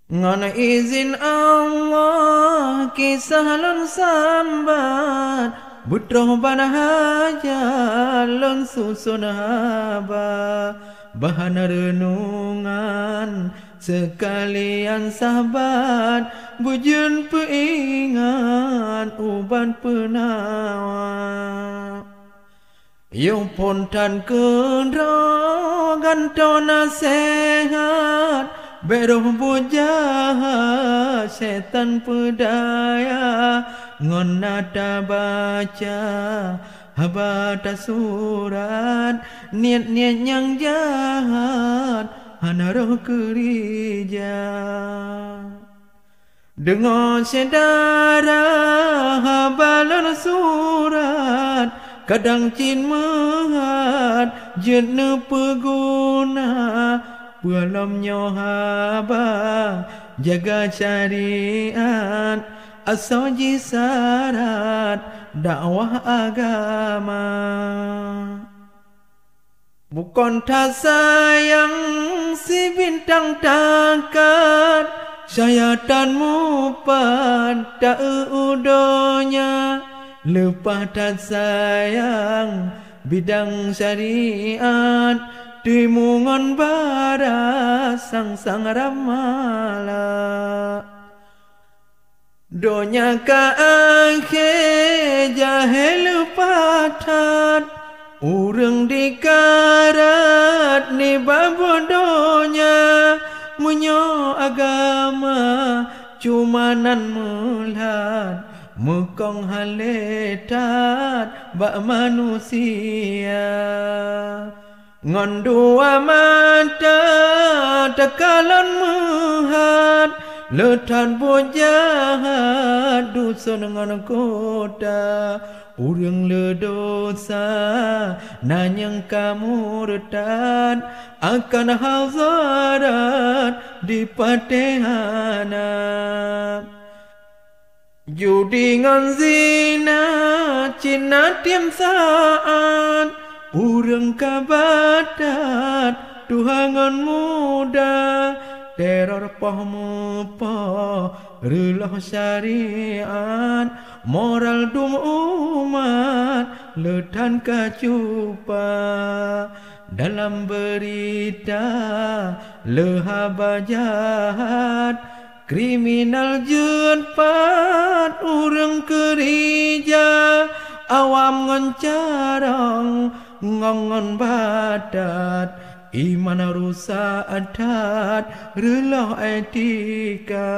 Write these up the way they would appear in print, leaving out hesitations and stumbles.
Ngan izin Allah kisah lon sambat Butroh banahaja lon susun haba Bahan renungan sekalian sahabat Bujun peingat uban penawa Yung pontan kendro ganto nasihat Beroh bujahat setan pedaya Ngon nada baca habata surat Niat-niat yang jahat hana roh kerija Dengar sedara habalan surat Kadang cin mehat jenuh peguna Pualam nyohaba jaga syariat Asoji syarat dakwah agama Bukan tak sayang si bintang takat Syayatanmu pada udonya Lepas tak sayang bidang syariat Timungan bara sang ramala Donya ka akhir jahil patat Urang dikarat ni babodonya Munyo agama cumanan mulat Mekong haletat bak manusia Ngon dua mata tekalan mehat Letat bujahat dusun ngon kota Urang ledosa nanyang kamu retat Akan hazarat di patehana Judi ngan zina cina tiam saat Urang kabatat tuhangan muda Teror pohmu poh relah syariat Moral dum umat letan kacupa Dalam berita lehaba jahat Kriminal jetpat urang kerja Awam ngoncarong ngongon badat Iman rusak adat relah etika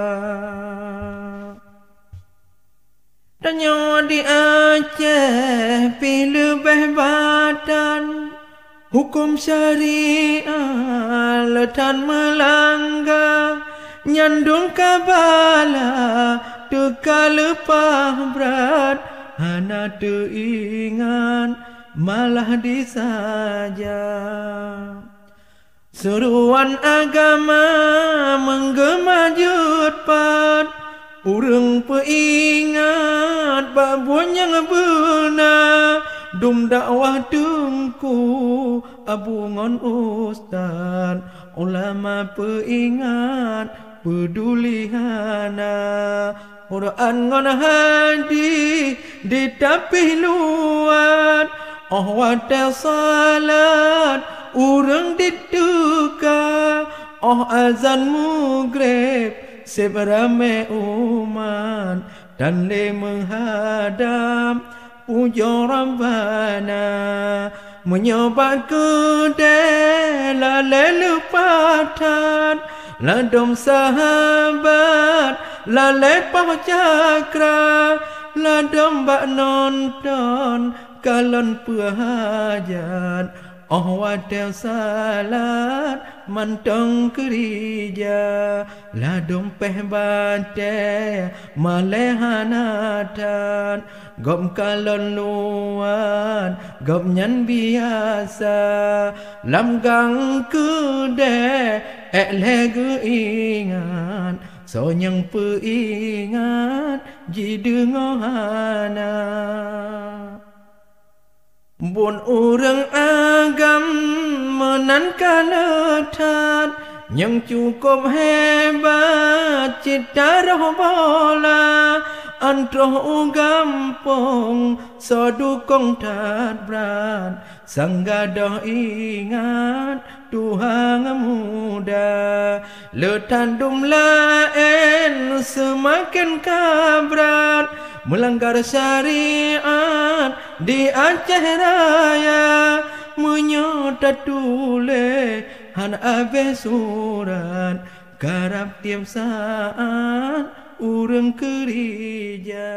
Tanya di Aceh pilih badan Hukum syariah letan melanggar Nyandung kabala teka lepah berat Hana teringat malah disaja Seruan agama menggema jutpat Urang peingat babon yang benar Dum dakwah tungku abungon ustad Ulama peingat pedulihana Quran ngon hadis ditapih luat Oh wadah salat urang dituka Oh azan maghrib seberame umat Dan le menghadap puja Rabbana Menyobat kedai lalai lepatan Ladom sahabat lalai pah cakra Ladom bak nonton kalon pehajat Oh wadah salat mantong kerja Ladom peh bate malehanatan Gom kalon luan gom nyan biasa Lam gang kude legu ingat So nyang peingat jidengohana Bun urang agam menan kaletat yang cukup hebat cita roh bola Antroh gampong sodukong tat berat Sanggadoh ingat Tuhan muda Letandum lain semakin kabrat Melanggar syariat di Aceh Raya Menyota tulis han abe surat Garap tiap saat urang kerja